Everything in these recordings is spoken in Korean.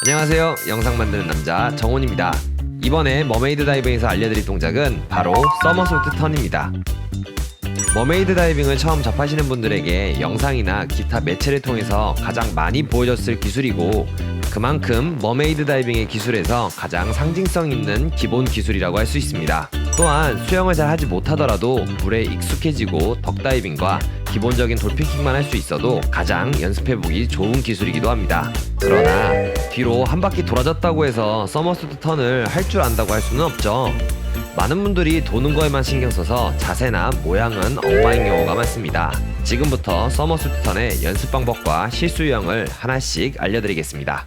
안녕하세요. 영상 만드는 남자 정훈입니다. 이번에 머메이드 다이빙에서 알려드릴 동작은 바로 서머솔트 턴입니다. 머메이드 다이빙을 처음 접하시는 분들에게 영상이나 기타 매체를 통해서 가장 많이 보여졌을 기술이고, 그만큼 머메이드 다이빙의 기술에서 가장 상징성 있는 기본 기술이라고 할 수 있습니다. 또한 수영을 잘 하지 못하더라도 물에 익숙해지고 덕다이빙과 기본적인 돌핀킥만 할 수 있어도 가장 연습해보기 좋은 기술이기도 합니다. 그러나 뒤로 한 바퀴 돌아졌다고 해서 서머솔트 턴을 할 줄 안다고 할 수는 없죠. 많은 분들이 도는 거에만 신경 써서 자세나 모양은 엉망인 경우가 많습니다. 지금부터 서머솔트 턴의 연습 방법과 실수 유형을 하나씩 알려드리겠습니다.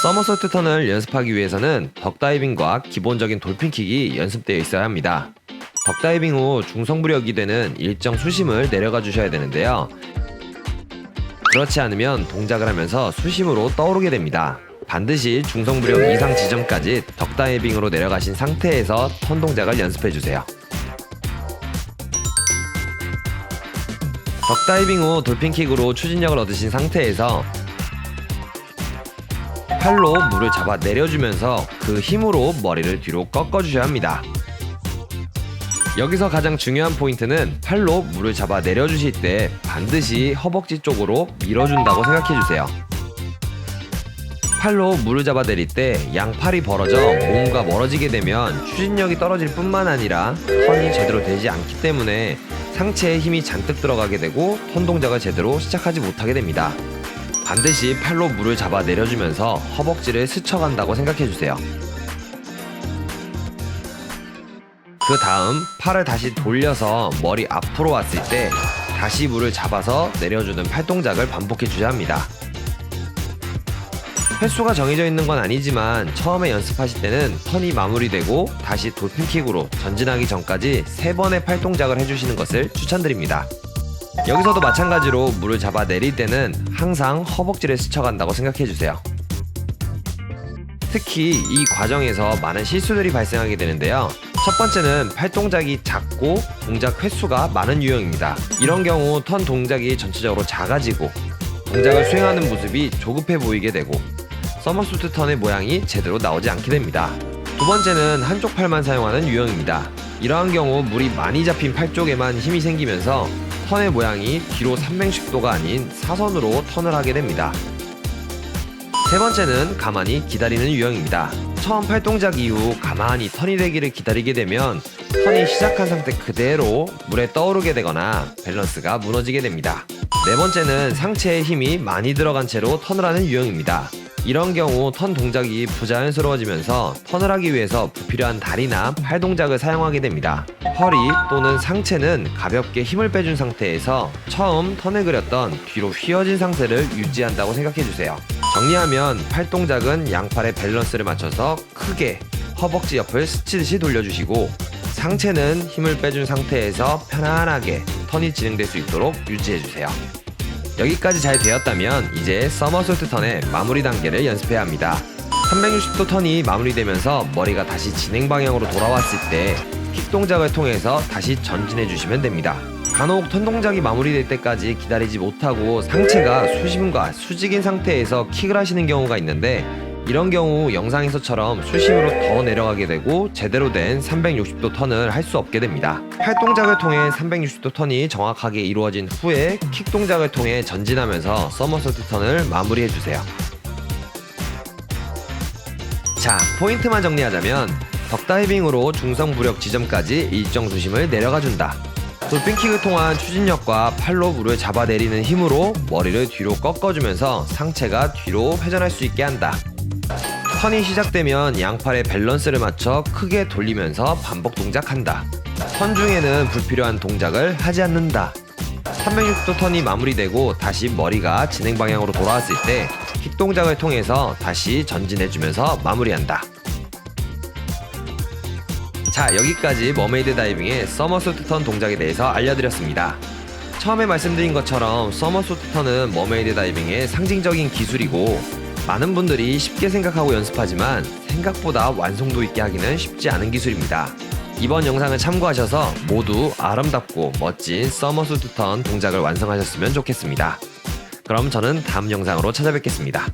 서머솔트 턴을 연습하기 위해서는 덕다이빙과 기본적인 돌핀킥이 연습되어 있어야 합니다. 덕다이빙 후 중성부력이 되는 일정 수심을 내려가 주셔야 되는데요. 그렇지 않으면 동작을 하면서 수심으로 떠오르게 됩니다. 반드시 중성부력 이상 지점까지 덕다이빙으로 내려가신 상태에서 턴 동작을 연습해 주세요. 덕다이빙 후 돌핀킥으로 추진력을 얻으신 상태에서 팔로 물을 잡아 내려주면서 그 힘으로 머리를 뒤로 꺾어주셔야 합니다. 여기서 가장 중요한 포인트는 팔로 물을 잡아 내려주실 때 반드시 허벅지 쪽으로 밀어준다고 생각해주세요. 팔로 물을 잡아 내릴 때 양팔이 벌어져 몸과 멀어지게 되면 추진력이 떨어질 뿐만 아니라 턴이 제대로 되지 않기 때문에 상체에 힘이 잔뜩 들어가게 되고 턴 동작을 제대로 시작하지 못하게 됩니다. 반드시 팔로 물을 잡아 내려주면서 허벅지를 스쳐간다고 생각해주세요. 그 다음 팔을 다시 돌려서 머리 앞으로 왔을 때 다시 물을 잡아서 내려주는 팔 동작을 반복해 주셔야 합니다. 횟수가 정해져 있는 건 아니지만 처음에 연습하실 때는 턴이 마무리되고 다시 돌핀킥으로 전진하기 전까지 3번의 팔 동작을 해주시는 것을 추천드립니다. 여기서도 마찬가지로 물을 잡아 내릴 때는 항상 허벅지를 스쳐간다고 생각해주세요. 특히 이 과정에서 많은 실수들이 발생하게 되는데요. 첫 번째는 팔 동작이 작고 동작 횟수가 많은 유형입니다. 이런 경우 턴 동작이 전체적으로 작아지고 동작을 수행하는 모습이 조급해 보이게 되고 서머솔트 턴의 모양이 제대로 나오지 않게 됩니다. 두 번째는 한쪽 팔만 사용하는 유형입니다. 이러한 경우 물이 많이 잡힌 팔 쪽에만 힘이 생기면서 턴의 모양이 뒤로 360도가 아닌 사선으로 턴을 하게 됩니다. 세 번째는 가만히 기다리는 유형입니다. 처음 팔 동작 이후 가만히 턴이 되기를 기다리게 되면 턴이 시작한 상태 그대로 물에 떠오르게 되거나 밸런스가 무너지게 됩니다. 네 번째는 상체에 힘이 많이 들어간 채로 턴을 하는 유형입니다. 이런 경우 턴 동작이 부자연스러워지면서 턴을 하기 위해서 불필요한 다리나 팔 동작을 사용하게 됩니다. 허리 또는 상체는 가볍게 힘을 빼준 상태에서 처음 턴을 그렸던 뒤로 휘어진 상태를 유지한다고 생각해주세요. 정리하면 팔 동작은 양팔의 밸런스를 맞춰서 크게 허벅지 옆을 스치듯이 돌려주시고, 상체는 힘을 빼준 상태에서 편안하게 턴이 진행될 수 있도록 유지해주세요. 여기까지 잘 되었다면 이제 서머솔트 턴의 마무리 단계를 연습해야 합니다. 360도 턴이 마무리되면서 머리가 다시 진행 방향으로 돌아왔을 때 킥 동작을 통해서 다시 전진해 주시면 됩니다. 간혹 턴 동작이 마무리될 때까지 기다리지 못하고 상체가 수심과 수직인 상태에서 킥을 하시는 경우가 있는데, 이런 경우 영상에서처럼 수심으로 더 내려가게 되고 제대로 된 360도 턴을 할 수 없게 됩니다. 팔 동작을 통해 360도 턴이 정확하게 이루어진 후에 킥 동작을 통해 전진하면서 서머솔트 턴을 마무리해주세요. 자, 포인트만 정리하자면 덕다이빙으로 중성부력 지점까지 일정 수심을 내려가준다. 돌핀킥을 통한 추진력과 팔로 물을 잡아 내리는 힘으로 머리를 뒤로 꺾어주면서 상체가 뒤로 회전할 수 있게 한다. 턴이 시작되면 양팔의 밸런스를 맞춰 크게 돌리면서 반복 동작한다. 턴 중에는 불필요한 동작을 하지 않는다. 360도 턴이 마무리되고 다시 머리가 진행 방향으로 돌아왔을 때 킥 동작을 통해서 다시 전진해주면서 마무리한다. 자, 여기까지 머메이드 다이빙의 서머솔트 턴 동작에 대해서 알려드렸습니다. 처음에 말씀드린 것처럼 서머소트 턴은 머메이드 다이빙의 상징적인 기술이고 많은 분들이 쉽게 생각하고 연습하지만 생각보다 완성도 있게 하기는 쉽지 않은 기술입니다. 이번 영상을 참고하셔서 모두 아름답고 멋진 서머소트 턴 동작을 완성하셨으면 좋겠습니다. 그럼 저는 다음 영상으로 찾아뵙겠습니다.